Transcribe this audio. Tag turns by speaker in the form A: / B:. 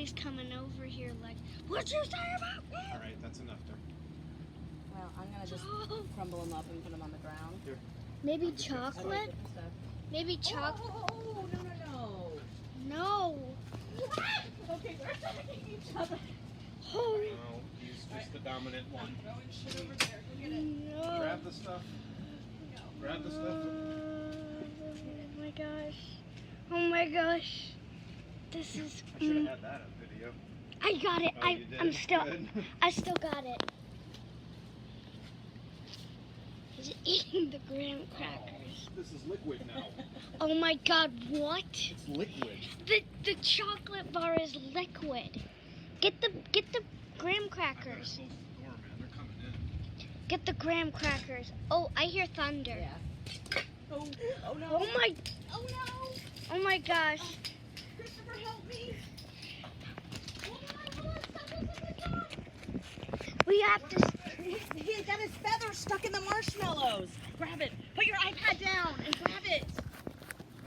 A: always coming over here like, what you say about me?
B: All right, that's enough there.
C: Well, I'm gonna just crumble them up and put them on the ground.
B: Here.
A: Maybe chocolate? Maybe chocolate?
C: Oh, no.
A: No.
C: Okay, we're attacking each other.
A: Oh,
B: No, he's just the dominant one.
C: Throwing shit over there. Go get it.
A: no.
B: Grab the stuff. Grab the stuff.
A: Oh my gosh. Oh my gosh. This is.
B: I should have had that on video.
A: I got it.
B: Oh, you did?
A: I'm still.
B: Good.
A: I still got it. He's eating the graham crackers.
B: Oh, this is liquid now.
A: Oh my God! What?
B: It's liquid.
A: The chocolate bar is liquid. Get the graham crackers.
B: I better close the door, man. They're coming in.
A: Get the graham crackers. Oh, I hear thunder.
C: Yeah. Oh no.
A: Oh my.
C: Oh no.
A: Oh my gosh.
C: Christopher, help me. Hold on. Stop.
A: We have to.
C: He got his feather stuck in the marshmallows. Grab it.